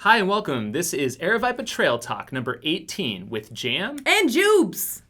Hi and welcome. This is Aravaipa Trail Talk number 18 with Jam and Jubes.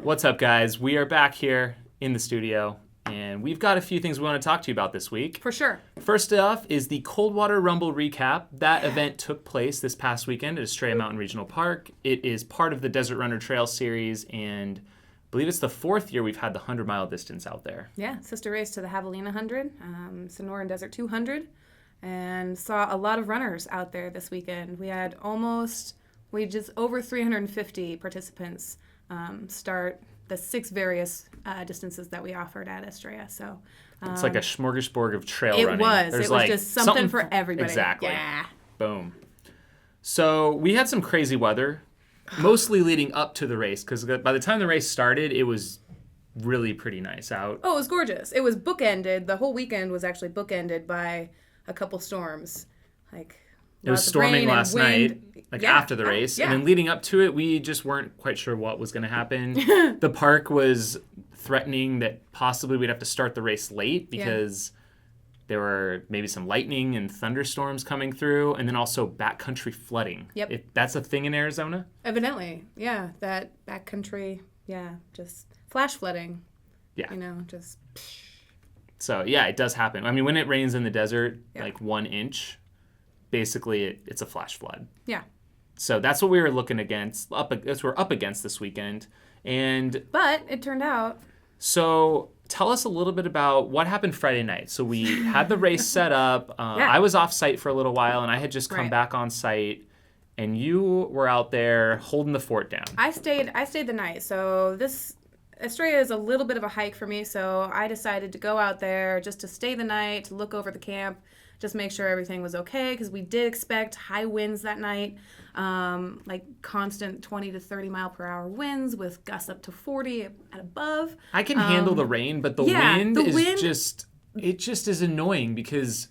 What's up, guys? We are back here in the studio, and we've got a few things we want to talk to you about this week. For sure. First off is the Coldwater Rumble recap. That event took place this past weekend at Estrella Mountain Regional Park. It is part of the Desert Runner Trail series, and I believe it's the fourth year we've had the 100-mile distance out there. Yeah, sister race to the Javelina 100, Sonoran Desert 200, and saw a lot of runners out there this weekend. We had just over 350 participants start the 6 various distances that we offered at Estrella. So it's like a smorgasbord of trail running. It was just something for everybody. Exactly. Yeah. Boom. So we had some crazy weather, mostly leading up to the race, because by the time the race started, it was really pretty nice out. Oh, it was gorgeous. It was bookended. The whole weekend was actually bookended by a couple storms. It was storming last night, after the race. Yeah. And then leading up to it, we just weren't quite sure what was going to happen. The park was threatening that possibly we'd have to start the race late because there were maybe some lightning and thunderstorms coming through, and then also backcountry flooding. Yep. That's a thing in Arizona? Evidently, yeah. That backcountry, just flash flooding. Yeah. just... So, yeah, it does happen. I mean, when it rains in the desert, 1 inch... basically it's a flash flood. Yeah. So that's what we were looking against. We're up against this weekend. But it turned out. So tell us a little bit about what happened Friday night. So we had the race set up. I was off site for a little while, and I had just come back on site, and you were out there holding the fort down. I stayed the night. So this Estrella is a little bit of a hike for me, so I decided to go out there just to stay the night, to look over the camp, just make sure everything was okay, because we did expect high winds that night, constant 20 to 30 mile per hour winds with gusts up to 40 and above. I can handle the rain, but the wind is annoying because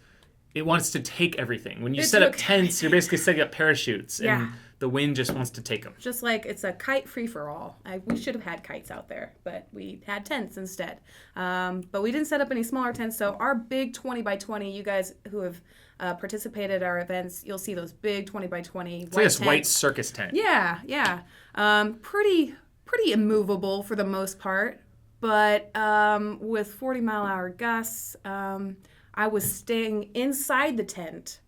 it wants to take everything. When you set up tents, you're basically setting up parachutes, and the wind just wants to take them. Just like it's a kite free-for-all. We should have had kites out there, but we had tents instead. But we didn't set up any smaller tents, so our big 20 by 20, you guys who have participated at our events, you'll see those big 20 by 20 it's like this white circus tent. Yeah. Pretty immovable for the most part, but with 40-mile-an-hour gusts, I was staying inside the tent.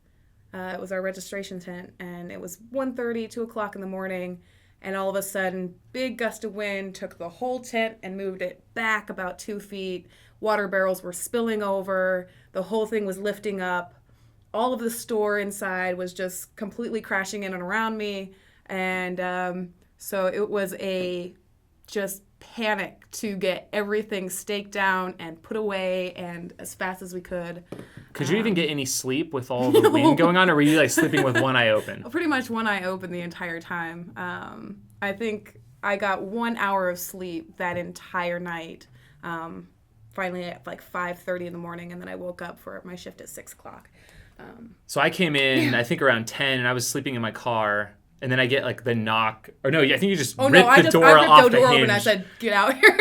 It was our registration tent, and it was 1:30, 2 o'clock in the morning, and all of a sudden, big gust of wind took the whole tent and moved it back about 2 feet. Water barrels were spilling over. The whole thing was lifting up. All of the store inside was just completely crashing in and around me, and so it was just panic to get everything staked down and put away and as fast as we could. Could you even get any sleep with all the wind going on, or were you sleeping with one eye open? Pretty much one eye open the entire time. I think I got 1 hour of sleep that entire night. Finally at 5:30 in the morning, and then I woke up for my shift at 6 o'clock. So I came in, I think around 10, and I was sleeping in my car. And then I get the knock, or no, I think you just ripped the door off the hinge. Open. I said, "Get out here!"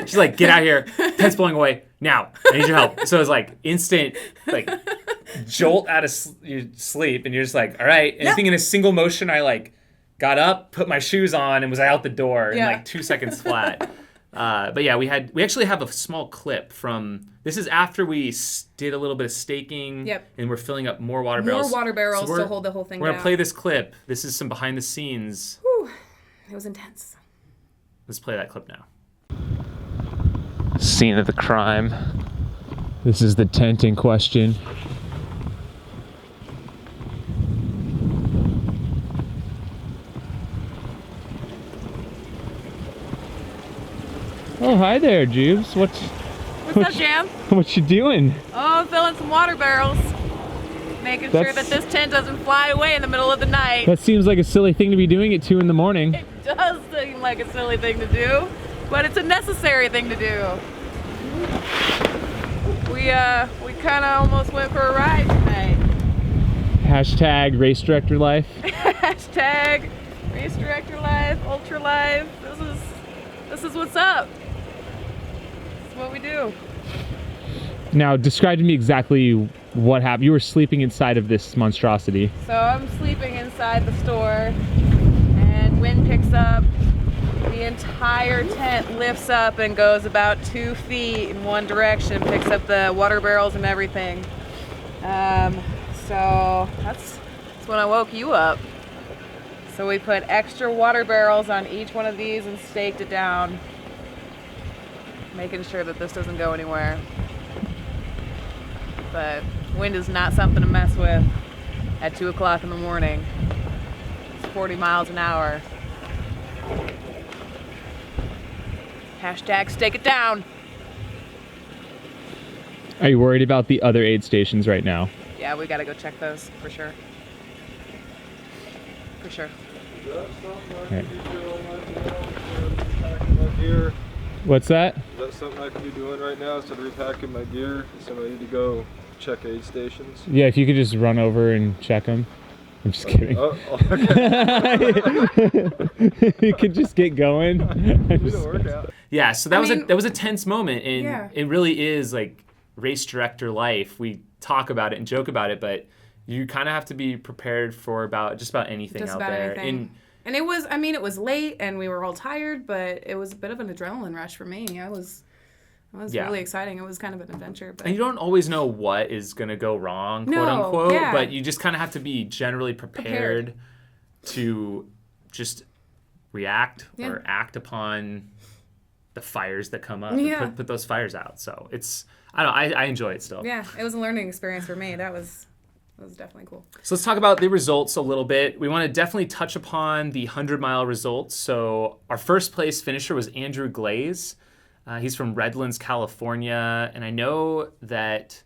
She's like, "Get out here! Tent's blowing away now! I need your help!" So it was instant, jolt out of your sleep, and you're just like, "All right." And I think in a single motion, I got up, put my shoes on, and was out the door in 2 seconds flat. But yeah, we actually have a small clip from. This is after we did a little bit of staking, and we're filling up more water barrels. More water barrels to hold the whole thing down. We're going to play this clip. This is some behind the scenes. Whew. It was intense. Let's play that clip now. Scene of the crime. This is the tent in question. Oh, hi there, Jubes. What's up, Jam? What you doing? Oh, I'm filling some water barrels. Making sure that this tent doesn't fly away in the middle of the night. That seems like a silly thing to be doing at 2 in the morning. It does seem like a silly thing to do, but it's a necessary thing to do. We kind of almost went for a ride tonight. Hashtag race director life. Hashtag race director life, ultra life. This is what's up. This is what we do. Now, describe to me exactly what happened. You were sleeping inside of this monstrosity. So I'm sleeping inside the store, and wind picks up. The entire tent lifts up and goes about 2 feet in one direction, picks up the water barrels and everything. So that's when I woke you up. So we put extra water barrels on each one of these and staked it down, making sure that this doesn't go anywhere. But wind is not something to mess with at 2 o'clock in the morning. It's 40 miles an hour. Hashtag stake it down. Are you worried about the other aid stations right now? Yeah, we gotta go check those for sure. For sure. Right. What's that? Is that something I can be doing right now instead of repacking my gear? So I need to go check aid stations. Yeah, if you could just run over and check them. I'm just kidding. Oh, okay. You could just get going. Yeah, so that was a tense moment, and it really is like race director life. We talk about it and joke about it, but you kind of have to be prepared for just about anything out there. And it was late and we were all tired, but it was a bit of an adrenaline rush for me. It was really exciting. It was kind of an adventure. But... And you don't always know what is going to go wrong, quote unquote, but you just kind of have to be generally prepared to just react or act upon the fires that come up and put those fires out. So I enjoy it still. Yeah, it was a learning experience for me. That was definitely cool. So let's talk about the results a little bit. We want to definitely touch upon the 100-mile results. So our first place finisher was Andrew Glaze. He's from Redlands, California, and I know that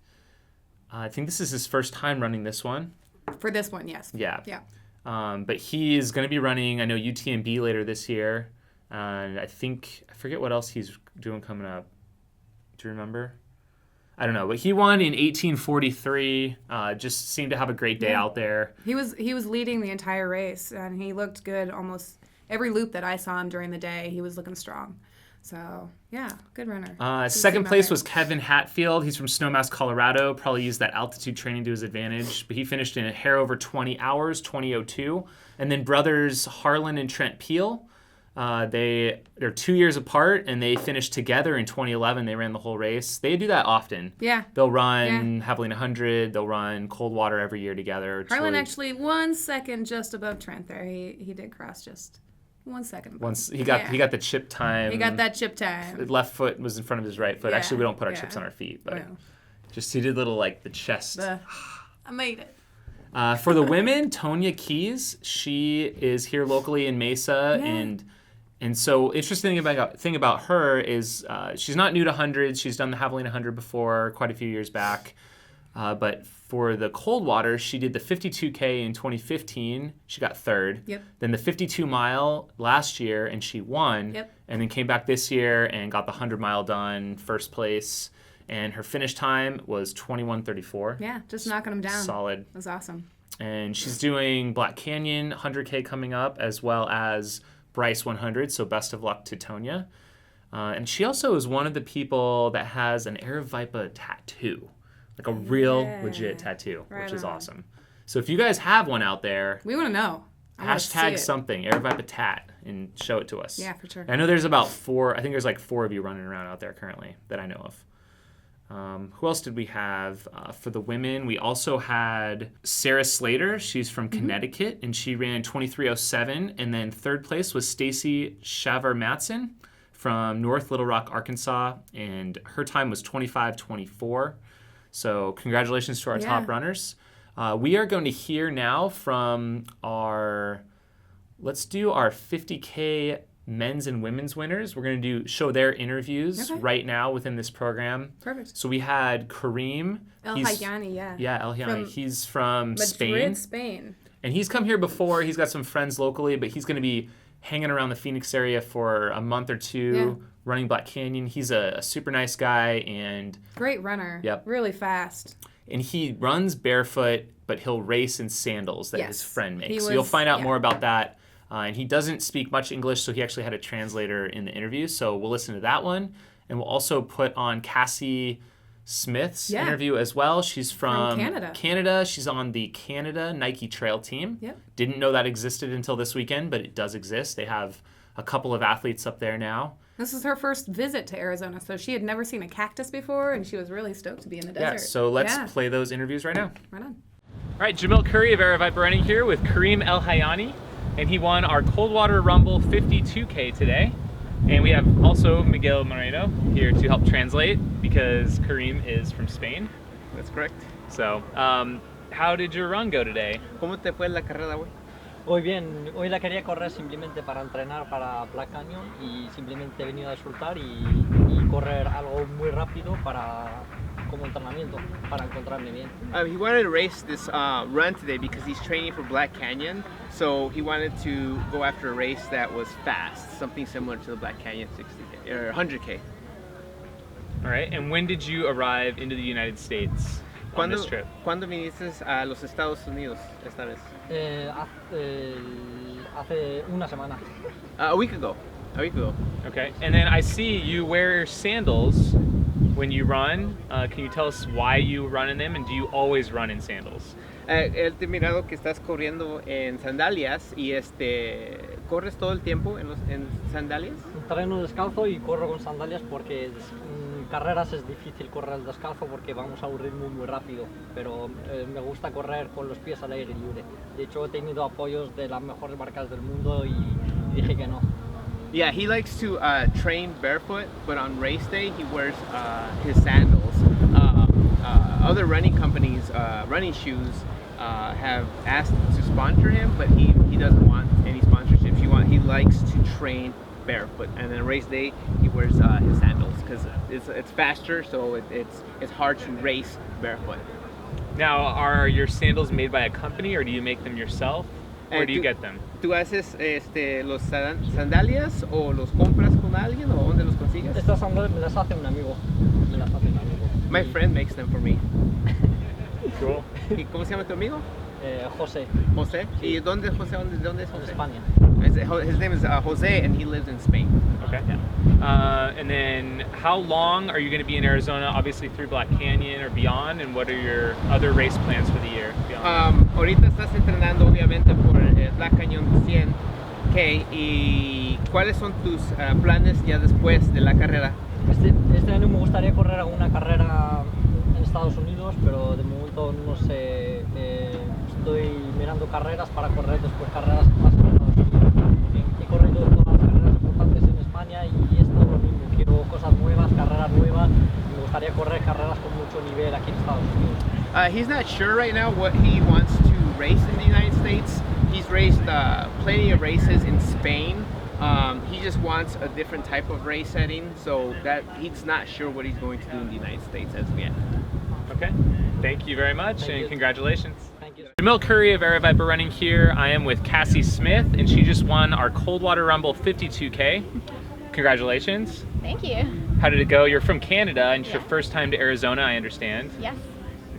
I think this is his first time running this one. For this one, yes. Yeah. But he is going to be running, I know, UTMB later this year, and I forget what else he's doing coming up. Do you remember? I don't know, but he won in 1843. Just seemed to have a great day out there. He was leading the entire race, and he looked good almost every loop that I saw him during the day. He was looking strong. So, yeah, good runner. Second place was Kevin Hatfield. He's from Snowmass, Colorado. Probably used that altitude training to his advantage. But he finished in a hair over 20 hours, 20:02. And then brothers Harlan and Trent Peel. They're 2 years apart, and they finished together in 2011. They ran the whole race. They do that often. Yeah. They'll run Javelina 100. They'll run Coldwater every year together. Harlan actually 1 second just above Trent there. He did cross just 1 second. Once he got the chip time. He got that chip time. The left foot was in front of his right foot. Actually, we don't put our chips on our feet, but just he did little the chest. I made it. For the women, Tonya Keys, she is here locally in Mesa, and so interesting thing about her is she's not new to hundreds. She's done the Javelina 100 before, quite a few years back. But for the Coldwater, she did the 52K in 2015. She got third. Yep. Then the 52-mile last year, and she won. Yep. And then came back this year and got the 100-mile done, first place. And her finish time was 21:34. Yeah, just knocking them down. Solid. That was awesome. And she's doing Black Canyon 100K coming up, as well as Bryce 100. So best of luck to Tonya. And she also is one of the people that has an Aravaipa tattoo. Like a real legit tattoo, which is awesome. So if you guys have one out there, we want to know. Hashtag something, Aravaipa tat, and show it to us. Yeah, for sure. I know there's about 4, I think there's 4 of you running around out there currently that I know of. Who else did we have? For the women, we also had Sarah Slater. She's from Connecticut, and she ran 23:07. And then third place was Stacy Shaver-Matson from North Little Rock, Arkansas, and her time was 25:24. So congratulations to our top runners. We are going to hear now from let's do our 50K men's and women's winners. We're going to show their interviews right now within this program. Perfect. So we had Kareem. El Hayani, Yeah, El Hayani. He's from Madrid, Spain. And he's come here before. He's got some friends locally, but he's going to be hanging around the Phoenix area for a month or two, running Black Canyon. He's a super nice guy and great runner. Yep. Really fast. And he runs barefoot, but he'll race in sandals that his friend makes. So you'll find out more about that. And he doesn't speak much English, so he actually had a translator in the interview. So we'll listen to that one. And we'll also put on Cassie Smith's interview as well. She's from Canada. She's on the Canada Nike Trail team. Yep. Didn't know that existed until this weekend, but it does exist. They have a couple of athletes up there now. This is her first visit to Arizona, so she had never seen a cactus before, and she was really stoked to be in the desert. Yeah, so let's play those interviews right now. Right on. All right, Jamil Curry of Aravaipa Running here with Kareem El Hayani, and he won our Coldwater Rumble 52K today. And we have also Miguel Moreno here to help translate because Kareem is from Spain. That's correct. So, how did your run go today? ¿Cómo te fue la carrera hoy? Muy bien, hoy la quería correr simplemente para entrenar para Black Canyon y simplemente he venido a disfrutar y correr algo muy rápido para como entrenamiento, para encontrarme bien. He wanted to race this run today because he's training for Black Canyon, so he wanted to go after a race that was fast, something similar to the Black Canyon 60K or 100K. All right, and when did you arrive into the United States on this trip? ¿Cuándo viniste a los Estados Unidos esta vez? Hace una semana. A week ago. Okay, and then I see you wear sandals when you run. Can you tell us why you run in them, and do you always run in sandals? He mirado que estás corriendo en sandalias y ¿corres todo el tiempo en sandalias? Entreno descalzo y corro con sandalias porque en carreras es difícil correr descalzo porque vamos a un ritmo muy rápido, pero me gusta correr con los pies al aire libre. De hecho he tenido apoyos de las mejores marcas del mundo y dije que no. Yeah, he likes to train barefoot, but on race day he wears his sandals. Other running companies, running shoes, have asked to sponsor him, but he doesn't want any sponsorships. He likes to train barefoot, and then race day he wears his sandals because it's faster, so it's hard to race barefoot. Now, are your sandals made by a company, or do you make them yourself? Where do you get them? ¿Tú haces los sandalias o los compras con alguien o dónde los consigues? Estas sandalias me las hace un amigo. My friend makes them for me. Cool. ¿Y cómo se llama tu amigo? José. José. ¿Y dónde es José? ¿Dónde es José? España. His name is Jose, and he lives in Spain. Okay. Yeah. And then, how long are you going to be in Arizona? Obviously through Black Canyon or beyond. And what are your other race plans for the year? Ahorita estás entrenando, obviamente, por Black Canyon 100K. ¿Y cuáles son tus planes ya después de la carrera? Este año me gustaría correr alguna carrera en Estados Unidos, pero de momento no sé. Estoy mirando carreras para correr después carreras más en Estados Unidos. He corrido todas las carreras importantes en España y es todo lo mismo. Quiero cosas nuevas, carreras nuevas. Me gustaría correr carreras con mucho nivel aquí en Estados Unidos. He's not sure right now what he wants to race in the United States. He's raced plenty of races in Spain. He just wants a different type of race setting, so that he's not sure what he's going to do in the United States as of yet. Okay. Thank you very much, and congratulations. Thank you. Jamil Curry of Aravaipa Running here. I am with Cassie Smith, and she just won our Coldwater Rumble 52K. Congratulations. Thank you. How did it go? You're from Canada, and it's your first time to Arizona, I understand. Yes.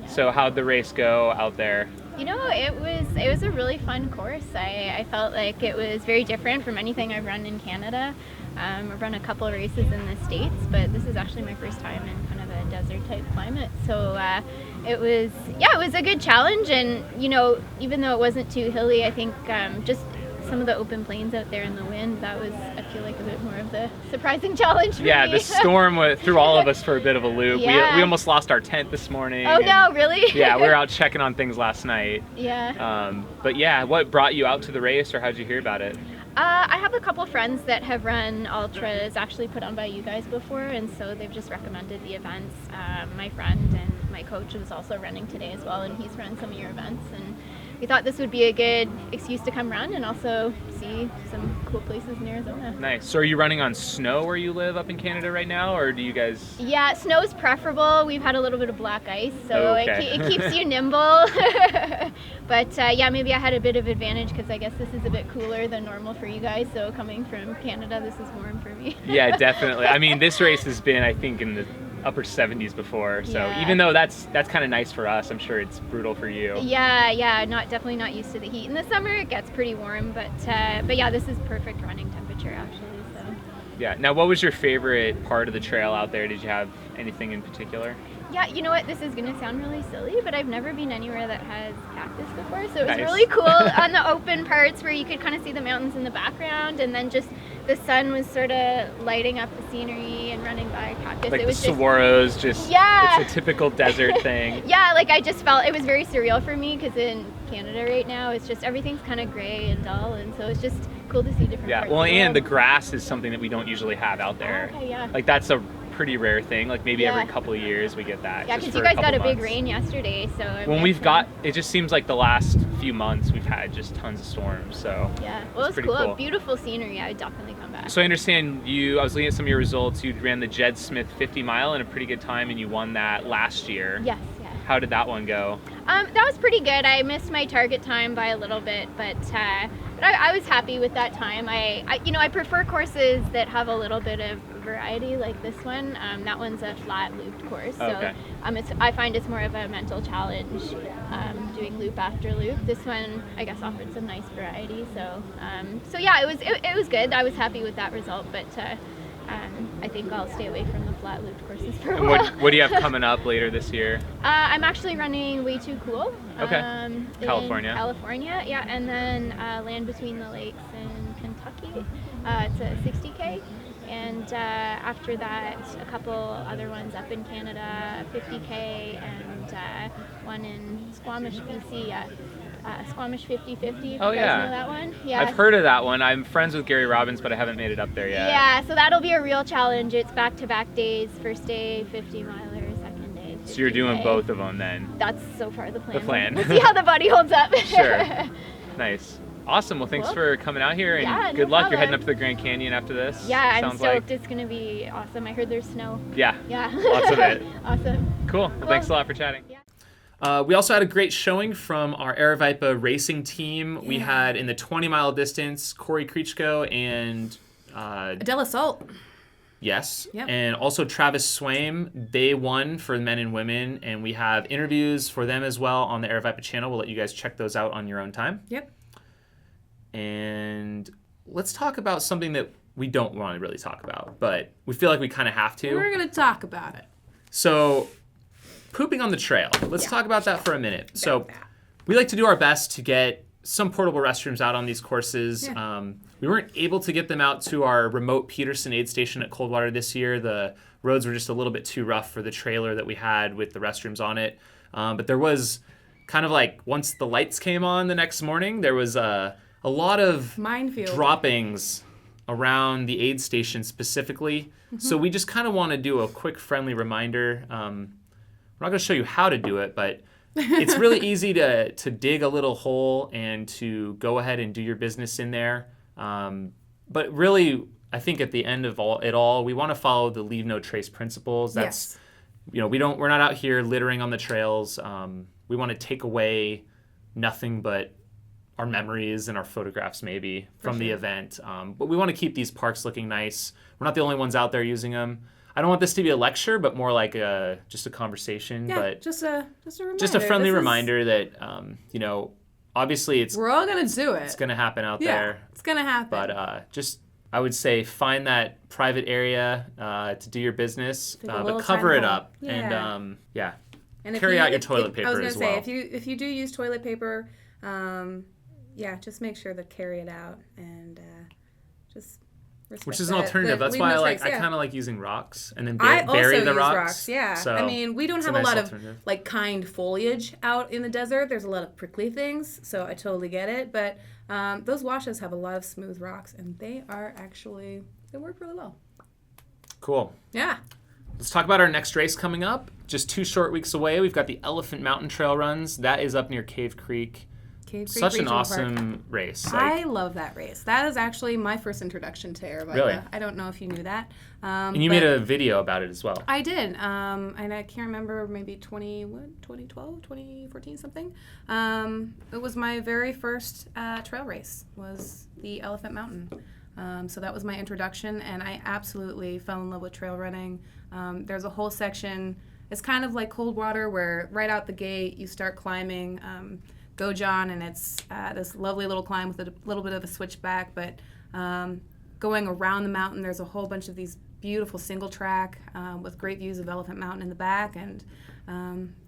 So how'd the race go out there? You know, it was a really fun course. I felt like it was very different from anything I've run in Canada. I've run a couple of races in the States, but this is actually my first time in kind of a desert type climate. So it was a good challenge, and you know, even though it wasn't too hilly, I think just some of the open plains out there in the wind, that was, I feel like, a bit more of the surprising challenge for me. The storm threw all of us for a bit of a loop. Yeah. We almost lost our tent this morning. Oh no, really? Yeah, we were out checking on things last night. Yeah. But yeah, what brought you out to the race, or how'd you hear about it? I have a couple friends that have run ultras actually put on by you guys before, and so they've just recommended the events. My friend and my coach was also running today as well, and he's run some of your events, and we thought this would be a good excuse to come run and also see some cool places in Arizona. Nice. So are you running on snow where you live up in Canada right now, or do you guys? Yeah, snow is preferable. We've had a little bit of black ice, so Okay. it keeps you nimble. But yeah, maybe I had a bit of advantage because I guess this is a bit cooler than normal for you guys. So coming from Canada, this is warm for me. Yeah, definitely. I mean, this race has been, I think, in the upper 70s before. So Yeah. even though that's kind of nice for us, I'm sure it's brutal for you. Yeah, definitely not used to the heat. In the summer, it gets pretty warm, but yeah, this is perfect running temperature actually. So. Yeah. Now, what was your favorite part of the trail out there? Did you have anything in particular? Yeah, you know what? This is going to sound really silly, but I've never been anywhere that has cactus before, so it was Nice. really cool on the open parts where you could kind of see the mountains in the background, and then just the sun was sort of lighting up the scenery and running by cactus. Like it was the saguaros, Yeah. It's a typical desert thing. Yeah, like I just felt it was very surreal for me because in Canada right now, it's just everything's kind of gray and dull, and so it's just cool to see different Yeah, parts well, of the and the world. grass is something that we don't usually have out there. Okay, yeah. Like that's a pretty rare thing. Like maybe every Yeah. couple of years we get that. Yeah, just because for you guys got a couple big months. rain yesterday, so When we've got, it just seems like the last few months we've had just tons of storms. So Yeah, well, it's pretty cool. cool. Beautiful scenery. I would definitely come back. So I understand I was looking at some of your results. You ran the Jed Smith 50 mile in a pretty good time, and you won that last year. Yes, yeah. How did that one go? That was pretty good. I missed my target time by a little bit, but I was happy with that time. I prefer courses that have a little bit of variety, like this one. That one's a flat looped course, so Okay. I find it's more of a mental challenge doing loop after loop. This one, I guess, offered some nice variety. So yeah, it was good. I was happy with that result, but I think I'll stay away from the flat looped courses for a And while. what do you have coming up later this year? I'm actually running Way Too Cool. Okay. In California. California, yeah, and then Land Between the Lakes in Kentucky. It's a 60K. And after that, a couple other ones up in Canada, 50K, and one in Squamish, BC, Squamish 50-50. If Oh, you guys yeah. know that one? Yeah. I've heard of that one. I'm friends with Gary Robbins, but I haven't made it up there yet. Yeah, so that'll be a real challenge. It's back-to-back days. First day, 50 miler, second day, 50K. So you're doing both of them then. That's so far the plan. The plan. We'll see how the body holds up. Sure. Nice. Awesome. Well, thanks Cool. for coming out here, and Yeah, good no luck. You're heading problem. up to the Grand Canyon after this. Yeah, I'm Sounds stoked. like. It's going to be awesome. I heard there's snow. Yeah. Yeah. Lots of it. Awesome. Cool. Well, thanks a lot for chatting. Yeah. We also had a great showing from our Aravaipa racing team. We had in the 20-mile distance Corey Krichko and Adela Salt. yes, Yep. and also Travis Swaim. They won for men and women, and we have interviews for them as well on the Aravaipa channel. We'll let you guys check those out on your own time. Yep. And let's talk about something that we don't want to really talk about, but we feel like we kind of have to. We're going to talk about it. So, pooping on the trail. Let's Yeah. talk about that for a minute. So, we like to do our best to get some portable restrooms out on these courses. Yeah. We weren't able to get them out to our remote Peterson aid station at Coldwater this year. The roads were just a little bit too rough for the trailer that we had with the restrooms on it. But there was kind of like, once the lights came on the next morning, there was a lot of Minefield. droppings around the aid station specifically. So we just kind of want to do a quick friendly reminder. We're not going to show you how to do it, but it's really easy to dig a little hole and to go ahead and do your business in there. But really, I think at the end of it all, we want to follow the leave no trace principles. That's, Yes. we're not out here littering on the trails. We want to take away nothing but our memories and our photographs maybe from the event. But we want to keep these parks looking nice. We're not the only ones out there using them. I don't want this to be a lecture, but more like just a conversation. Yeah, But just a reminder. just a friendly This is- reminder that, obviously it's We're all going to do it. going to happen out Yeah, there. it's going to happen. But just, I would say, find that private area to do your business, Take a but little cover time it hole. up. Yeah. And yeah. And if carry out your if- toilet if- paper I was gonna as say, well. if you do use toilet paper, just make sure to carry it out and just respect Which is an the- alternative. the That's leave why no I trace, kind of like using rocks and then I bury also the use rocks. Yeah, So I mean, we don't it's have a a nice lot alternative. of kind foliage out in the desert. There's a lot of prickly things, so I totally get it. But those washes have a lot of smooth rocks, and they work really well. Cool. Yeah. Let's talk about our next race coming up. Just 2 short weeks away, we've got the Elephant Mountain Trail runs. That is up near Cave Creek. Cave Creek Such an Regional Park. awesome race. I love that race. That is actually my first introduction to Aravaipa. Really? I don't know if you knew that. And you made a video about it as well. I did. And I can't remember, maybe 2012, 2014, something. It was my very first trail race, was the Elephant Mountain. So that was my introduction, and I absolutely fell in love with trail running. There's a whole section. It's kind of like Coldwater, where right out the gate you start climbing Go John, and it's this lovely little climb with a little bit of a switchback. But going around the mountain, there's a whole bunch of these beautiful single track with great views of Elephant Mountain in the back, and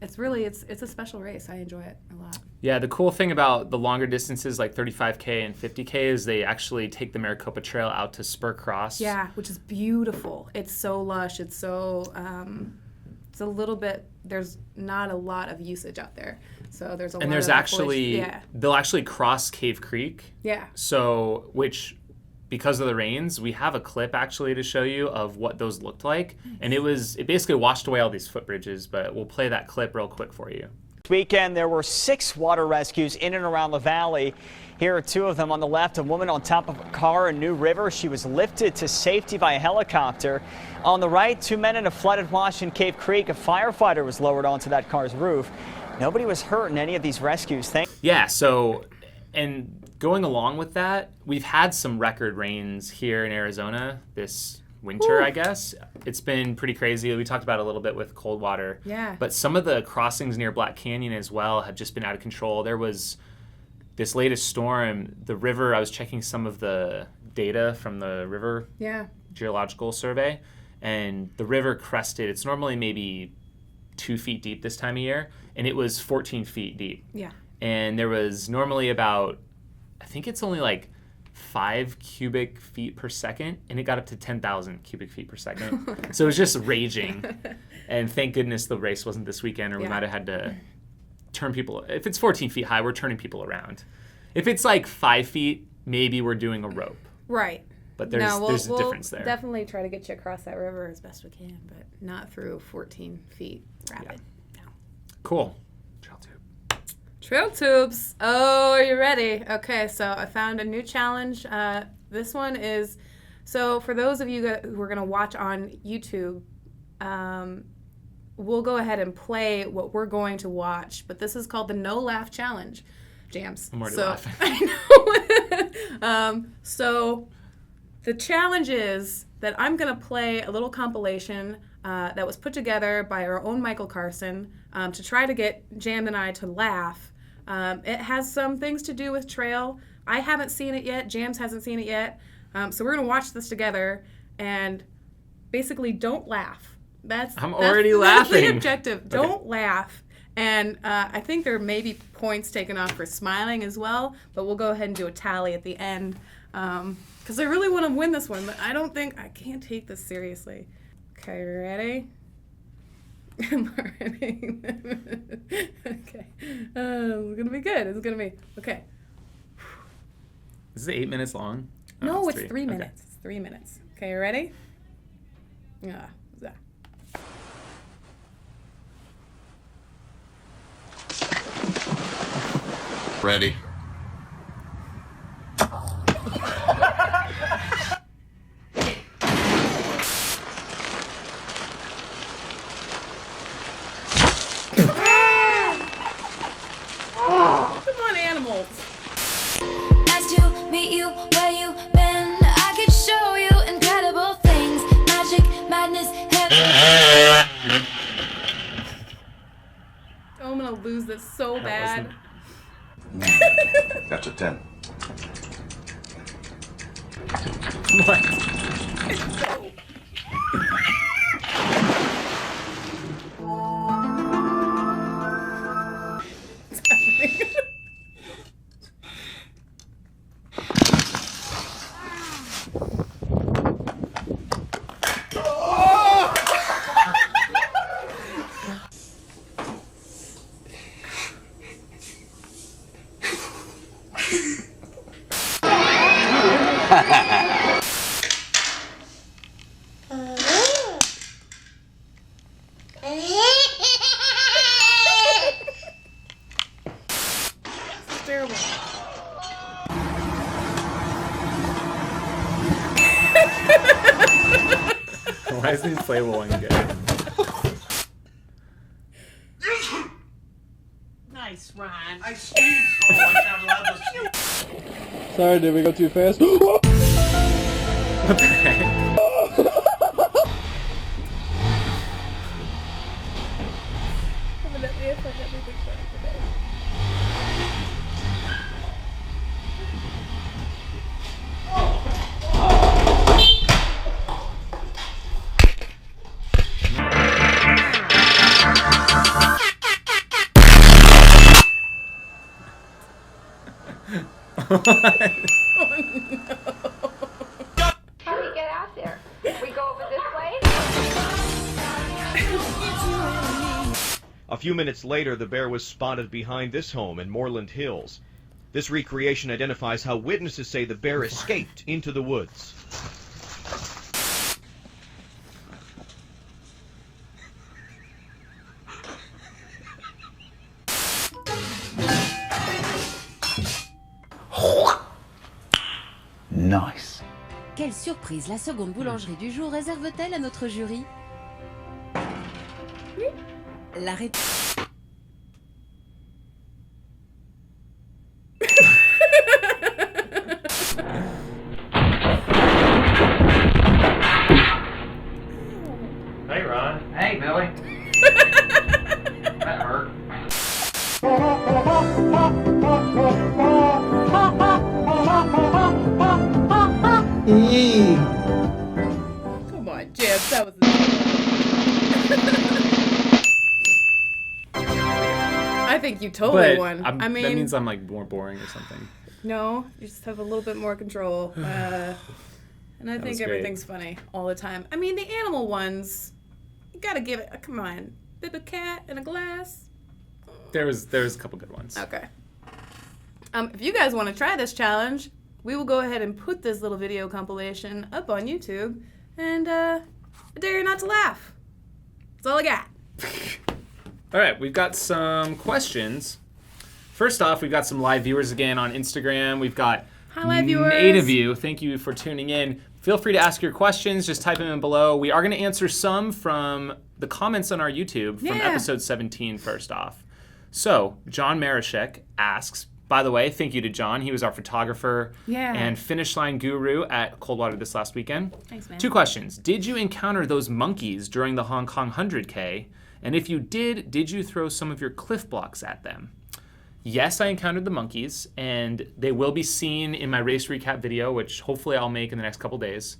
it's a special race. I enjoy it a lot. Yeah, the cool thing about the longer distances like 35K and 50K is they actually take the Maricopa Trail out to Spur Cross. Yeah, which is beautiful. It's so lush. It's so it's a little bit. There's not a lot of usage out there, so there's a lot. And there's of actually they'll actually cross Cave Creek. Yeah. So which, because of the rains, we have a clip actually to show you of what those looked like, and it basically washed away all these footbridges. But we'll play that clip real quick for you. Weekend, there were 6 water rescues in and around the valley. Here are 2 of them. On the left, a woman on top of a car in New River. She was lifted to safety by a helicopter. On the right, 2 men in a flooded wash in Cave Creek. A firefighter was lowered onto that car's roof. Nobody was hurt in any of these rescues. Yeah, so, and going along with that, we've had some record rains here in Arizona this winter, I guess. It's been pretty crazy. We talked about it a little bit with Coldwater. Yeah. But some of the crossings near Black Canyon as well have just been out of control. There was this latest storm, the river, I was checking some of the data from the river geological survey, and the river crested. It's normally maybe 2 feet deep this time of year, and it was 14 feet deep. Yeah. And there was normally about, I think it's only like 5 cubic feet per second, and it got up to 10,000 cubic feet per second. So it was just raging. And thank goodness the race wasn't this weekend, or we might have had to turn people. If it's 14 feet high, we're turning people around. If it's like 5 feet, maybe we're doing a rope. Right. But there's a difference there. We'll definitely try to get you across that river as best we can, but not through 14 feet rapid. Yeah. No. Cool. TrailTube. Trail tubes. Oh, are you ready? Okay, so I found a new challenge. This one is, so for those of you who are going to watch on YouTube, we'll go ahead and play what we're going to watch, but this is called the No Laugh Challenge. Jams. I'm already laughing. I know. So the challenge is that I'm going to play a little compilation that was put together by our own Michael Carson to try to get Jam and I to laugh. It has some things to do with trail. I haven't seen it yet. Jams hasn't seen it yet. So we're going to watch this together and basically don't laugh. I'm already laughing. That's the objective. Don't laugh. And I think there may be points taken off for smiling as well, but we'll go ahead and do a tally at the end because I really want to win this one, but I can't take this seriously. Okay, ready? I'm ready. Okay. It's going to be good. It's going to be, okay. Is it 8 minutes long? No, it's 3 minutes. It's 3 minutes. Okay, ready? Yeah. Ready. Come on, animals. Nice to meet you where you been. I could show you incredible things. Magic, madness, heaven. Oh, I'm gonna lose this so bad. That's a 10. What? Terrible. Why is the inflatable one good? Nice, Ron. I sneezed so much I'm allowed to sneeze. Sorry, did we go too fast? What the heck? How do we get out there? We go over this way? A few minutes later, the bear was spotted behind this home in Moreland Hills. This recreation identifies how witnesses say the bear escaped into the woods. Nice. Quelle surprise la seconde boulangerie du jour réserve-t-elle à notre jury? La réponse... Hey, Ron. Hey, Billy. That hurt. Come on, Jubes, that was. I think you totally won. I mean, that means I'm like more boring or something. no, you just have a little bit more control, and I was think great. everything's funny all the time. I mean, the animal ones, you gotta give it. Come on, bit of cat in a glass. There was a couple good ones. Okay. If you guys want to try this challenge, we will go ahead and put this little video compilation up on YouTube, and I dare you not to laugh. That's all I got. All right, we've got some questions. First off, we've got some live viewers again on Instagram. We've got Hi, live viewers. 8 of you. Thank you for tuning in. Feel free to ask your questions. Just type them in below. We are going to answer some from the comments on our YouTube from episode 17 first off. So, John Marashek asks, by the way, thank you to John. He was our photographer and finish line guru at Coldwater this last weekend. Thanks, man. 2 questions. Did you encounter those monkeys during the Hong Kong 100K? And if you did you throw some of your cliff blocks at them? Yes, I encountered the monkeys, and they will be seen in my race recap video, which hopefully I'll make in the next couple days.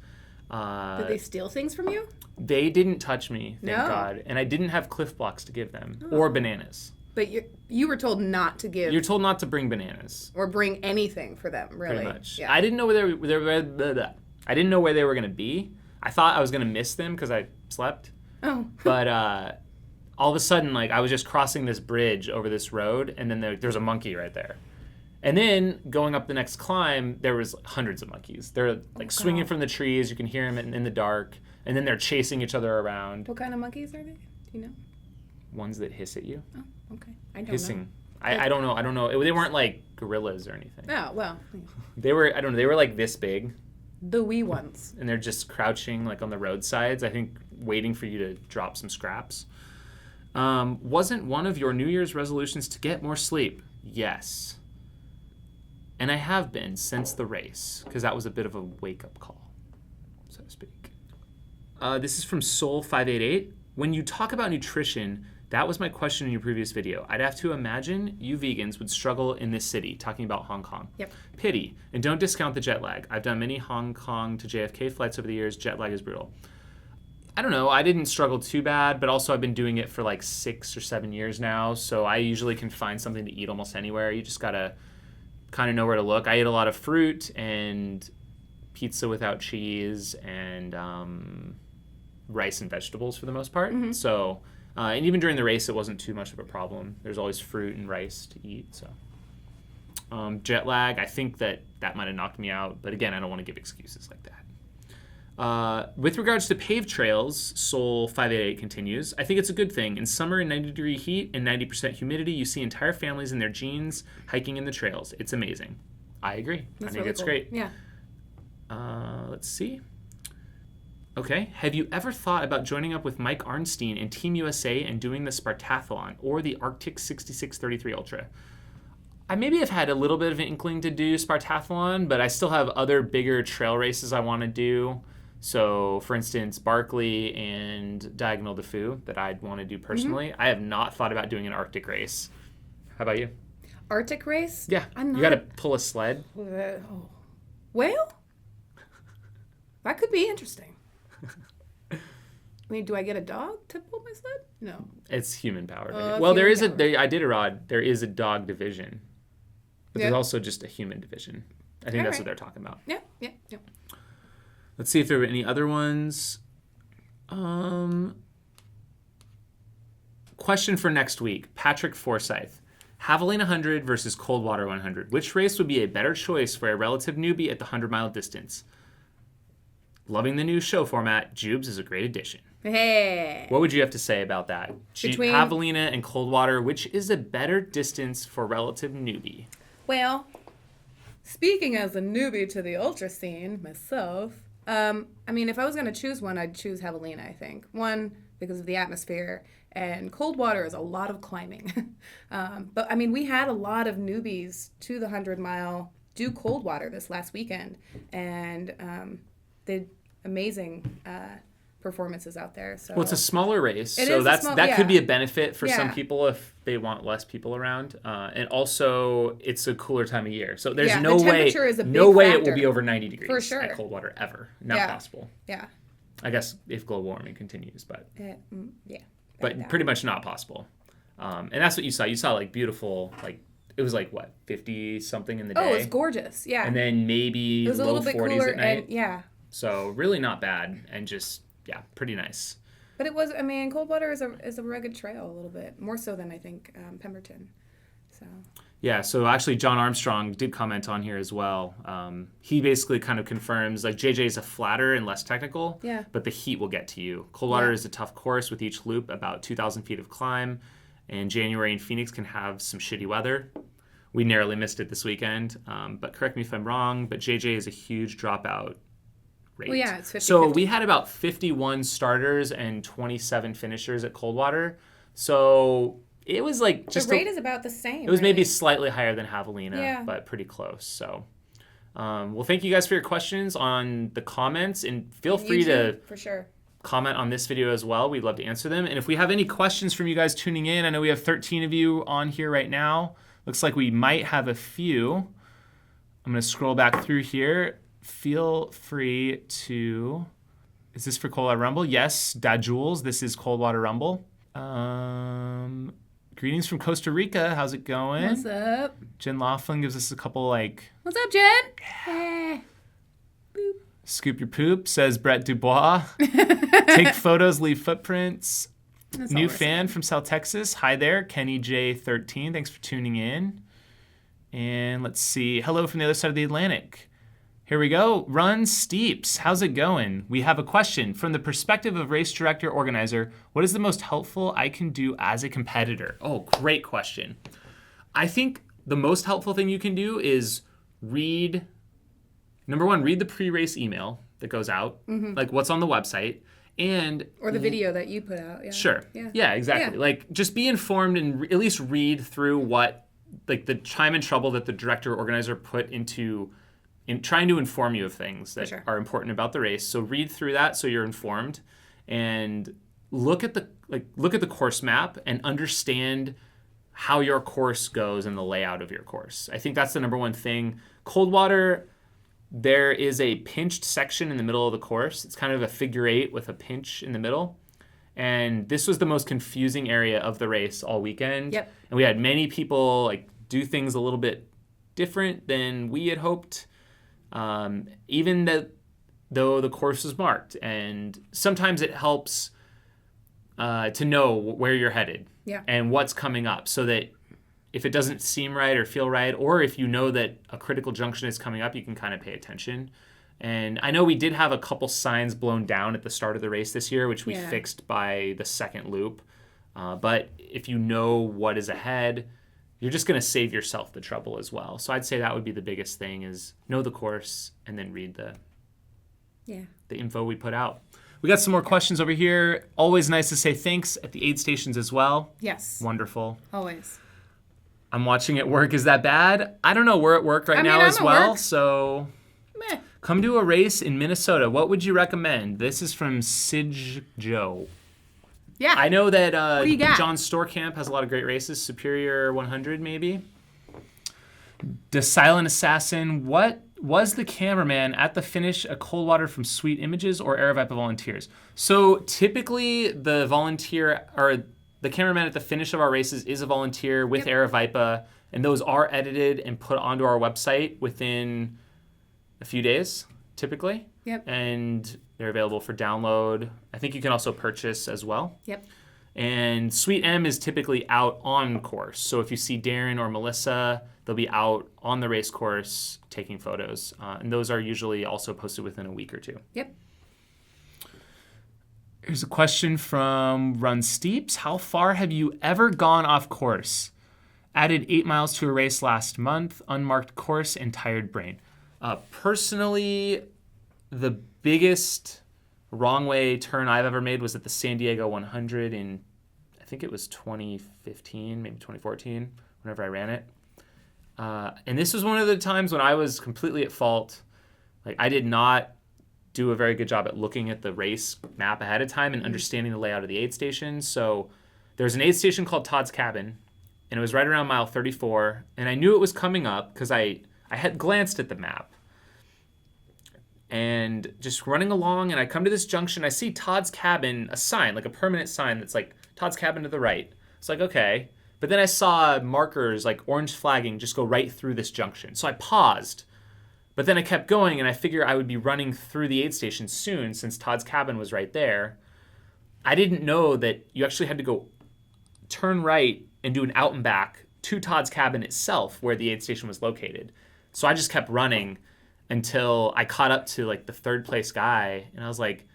Did they steal things from you? They didn't touch me, thank No. God. And I didn't have cliff blocks to give them, or bananas. But you were told not to give You're told not to bring bananas, or bring anything for them, really. pretty much. Yeah. I didn't know where I didn't know where they were going to be. I thought I was going to miss them because I slept. Oh. But all of a sudden, like, I was just crossing this bridge over this road, and then there's a monkey right there. And then going up the next climb, there was hundreds of monkeys. They're like swinging from the trees. You can hear them in the dark, and then they're chasing each other around. What kind of monkeys are they? Do you know? Ones that hiss at you. Oh, okay. I don't Hissing. know. I don't know. I don't know. They weren't like gorillas or anything. Oh, well. They were, I don't know, they were like this big, The wee ones. and they're just crouching like on the roadsides, I think waiting for you to drop some scraps. Wasn't one of your New Year's resolutions to get more sleep? Yes. And I have been since the race, because that was a bit of a wake-up call, so to speak. This is from Soul588. When you talk about nutrition, that was my question in your previous video. I'd have to imagine you vegans would struggle in this city, talking about Hong Kong. Yep. Pity. And don't discount the jet lag. I've done many Hong Kong to JFK flights over the years. Jet lag is brutal. I don't know. I didn't struggle too bad, but also I've been doing it for like 6 or 7 years now, so I usually can find something to eat almost anywhere. You just gotta kind of know where to look. I ate a lot of fruit and pizza without cheese and rice and vegetables for the most part. Mm-hmm. So, and even during the race, it wasn't too much of a problem. There's always fruit and rice to eat. So, jet lag, I think that might have knocked me out. But again, I don't want to give excuses like that. With regards to paved trails, Soul588 continues, I think it's a good thing. In summer in 90-degree heat and 90% humidity, you see entire families in their jeans hiking in the trails. It's amazing. I agree. That's I think really it's cool. great. Yeah. Let's see. Okay. Have you ever thought about joining up with Mike Arnstein and Team USA and doing the Spartathlon or the Arctic 6633 Ultra? I maybe have had a little bit of an inkling to do Spartathlon, but I still have other bigger trail races I want to do. So, for instance, Barkley and Diagonal de Fou that I'd want to do personally. I have not thought about doing an Arctic race. How about you? Arctic race? Yeah. I'm You not got to pull a sled. Well, that could be interesting. I mean, do I get a dog to pull my sled? No. It's human powered. It's Well, there is human powered. I did a rod. There is a dog division. But there's Yeah. also just a human division. I think that's what they're talking about. Yeah. Let's see if there were any other ones. Question for next week. Patrick Forsyth. Javelina 100 versus Coldwater 100. Which race would be a better choice for a relative newbie at the 100-mile distance? Loving the new show format. Jubes is a great addition. Hey. What would you have to say about that? Between Javelina and Coldwater, which is a better distance for relative newbie? Well, speaking as a newbie to the ultra scene myself, I mean, if I was going to choose one, I'd choose Javelina, I think. One, because of the atmosphere, and Coldwater is a lot of climbing. But, I mean, we had a lot of newbies to the 100-mile do Coldwater this last weekend, and they did amazing performances out there. So Well, it's a smaller race, It so is that could be a benefit for some Yeah. people if they want less people around, and also it's a cooler time of year, so there's Yeah, no the way, temperature is a big it will factor. be over 90 degrees For sure. at Coldwater ever. Not Yeah. possible. Yeah. I guess if global warming continues, but Yeah. but pretty much not possible. And that's what you saw. You saw like beautiful, like it was like what 50 something in the day. Oh, it's gorgeous. Yeah. And then maybe it was a low little bit 40s cooler, at night. and yeah. So really not bad, and just pretty nice. But it was, I mean, Coldwater is a rugged trail a little bit, more so than I think Pemberton. So. Yeah, so actually John Armstrong did comment on here as well. He basically kind of confirms, like, JJ is a flatter and less technical, Yeah. but the heat will get to you. Coldwater is a tough course with each loop, about 2,000 feet of climb, and January in Phoenix can have some shitty weather. We narrowly missed it this weekend, but correct me if I'm wrong, but JJ is a huge dropout rate. Well, yeah, it's 50-50. So we had about 51 starters and 27 finishers at Coldwater, so it was like just the rate is about the same. it was maybe really. slightly higher than Javelina, Yeah. but pretty close. So, well, thank you guys for your questions on the comments, and feel free to for sure. comment on this video as well. We'd love to answer them. And if we have any questions from you guys tuning in, I know we have 13 of you on here right now. Looks like we might have a few. I'm going to scroll back through here. Feel free to... Is this for Coldwater Rumble? Yes, Da Jules. This is Coldwater Rumble. Greetings from Costa Rica. How's it going? What's up? Jen Laughlin gives us a couple like... What's up, Jen? Hey. Scoop your poop, says Brett Dubois. Take photos, leave footprints. That's New all we're fan from South Texas. Hi there, Kenny J13. Thanks for tuning in. And let's see. Hello from the other side of the Atlantic. Here we go. Run Steeps. How's it going? We have a question. From the perspective of race director organizer, what is the most helpful I can do as a competitor? Oh, great question. I think the most helpful thing you can do is read the pre-race email that goes out, like what's on the website, and Or the video that you put out. Yeah. Sure. Yeah. Yeah, exactly. Yeah. Like, just be informed and at least read through what, like, the time and trouble that the director or organizer put into in trying to inform you of things that sure. are important about the race. So read through that so you're informed, and look at the course map and understand how your course goes and the layout of your course. I think that's the number one thing. Coldwater, there is a pinched section in the middle of the course. It's kind of a figure eight with a pinch in the middle. And this was the most confusing area of the race all weekend. Yep. And we had many people like do things a little bit different than we had hoped. Even though the course is marked. And sometimes it helps to know where you're headed and what's coming up, so that if it doesn't seem right or feel right, or if you know that a critical junction is coming up, you can kind of pay attention. And I know we did have a couple signs blown down at the start of the race this year, which we fixed by the second loop. But if you know what is ahead, you're just going to save yourself the trouble as well. So I'd say that would be the biggest thing, is know the course and then read the info we put out. We got some more questions over here. Always nice to say thanks at the aid stations as well. Yes. Wonderful. Always. I'm watching at work. Is that bad? I don't know. We're at work right now as well. So Meh. come to a race in Minnesota. What would you recommend? This is from Sidge Joe. Yeah. I know that What do you got? John Storecamp has a lot of great races. Superior 100 maybe. The Silent Assassin. What was the cameraman at the finish a Coldwater from Sweet Images or Aravaipa volunteers? So typically the volunteer or the cameraman at the finish of our races is a volunteer with Aravaipa, and those are edited and put onto our website within a few days, typically. Yep. And they're available for download. I think you can also purchase as well. Yep. And Sweet M is typically out on course. So if you see Darren or Melissa, they'll be out on the race course taking photos. And those are usually also posted within a week or two. Yep. Here's a question from Run Steeps. How far have you ever gone off course? Added 8 miles to a race last month, unmarked course, and tired brain. Personally, the biggest wrong way turn I've ever made was at the San Diego 100 in, I think it was 2015, maybe 2014, whenever I ran it. And this was one of the times when I was completely at fault. Like, I did not do a very good job at looking at the race map ahead of time and understanding the layout of the aid station. So there's an aid station called Todd's Cabin, and it was right around mile 34. And I knew it was coming up because I had glanced at the map. And just running along, and I come to this junction, I see Todd's Cabin, a sign, like a permanent sign that's like, Todd's Cabin to the right. It's like, okay. But then I saw markers, like orange flagging, just go right through this junction. So I paused. But then I kept going, and I figured I would be running through the aid station soon since Todd's Cabin was right there. I didn't know that you actually had to go turn right and do an out and back to Todd's Cabin itself where the aid station was located. So I just kept running until I caught up to like the third place guy, and I was like,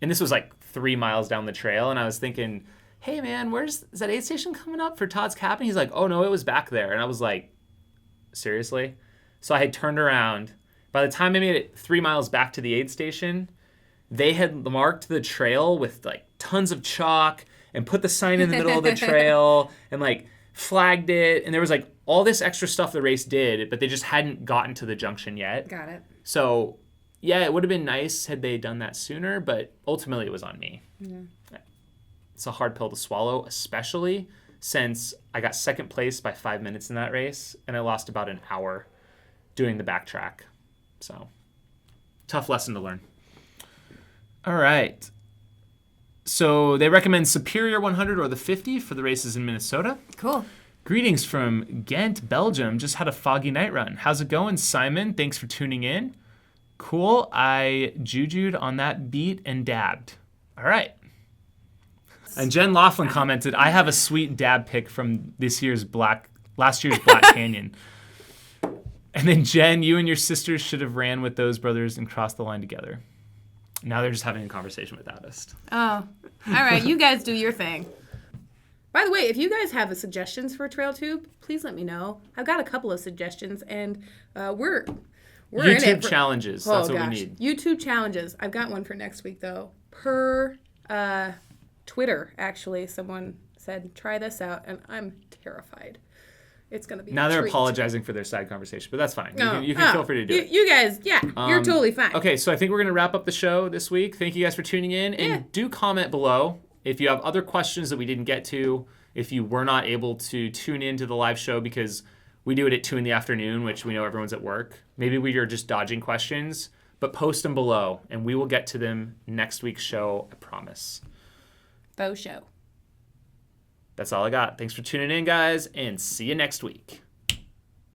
and this was like 3 miles down the trail, and I was thinking, hey man, is that aid station coming up for Todd's Cabin? He's like, oh no, it was back there. And I was like, seriously? So I had turned around. By the time I made it 3 miles back to the aid station, they had marked the trail with like tons of chalk and put the sign in the middle of the trail and like flagged it. And there was like all this extra stuff the race did, but they just hadn't gotten to the junction yet. Got it. So yeah, it would have been nice had they done that sooner, but ultimately it was on me. Yeah. It's a hard pill to swallow, especially since I got second place by 5 minutes in that race, and I lost about an hour doing the backtrack. So, tough lesson to learn. All right. So they recommend Superior 100 or the 50 for the races in Minnesota. Cool. Greetings from Ghent, Belgium. Just had a foggy night run. How's it going, Simon? Thanks for tuning in. Cool. I jujued on that beat and dabbed. All right. And Jen Laughlin commented, I have a sweet dab pick from last year's Black Canyon. And then Jen, you and your sisters should have ran with those brothers and crossed the line together. Now they're just having a conversation without us. Oh, all right. You guys do your thing. By the way, if you guys have suggestions for TrailTube, please let me know. I've got a couple of suggestions, and we're YouTube in it for, challenges. That's what we need. YouTube challenges. I've got one for next week though. Per Twitter, actually, someone said try this out, and I'm terrified. It's gonna be now a they're treat. Apologizing for their side conversation, but that's fine. You can feel free to do it. You guys, yeah, you're totally fine. Okay, so I think we're gonna wrap up the show this week. Thank you guys for tuning in, and do comment below if you have other questions that we didn't get to. If you were not able to tune into the live show because we do it at 2 p.m, which we know everyone's at work. Maybe we are just dodging questions, but post them below, and we will get to them next week's show. I promise. Faux show. That's all I got. Thanks for tuning in, guys, and see you next week.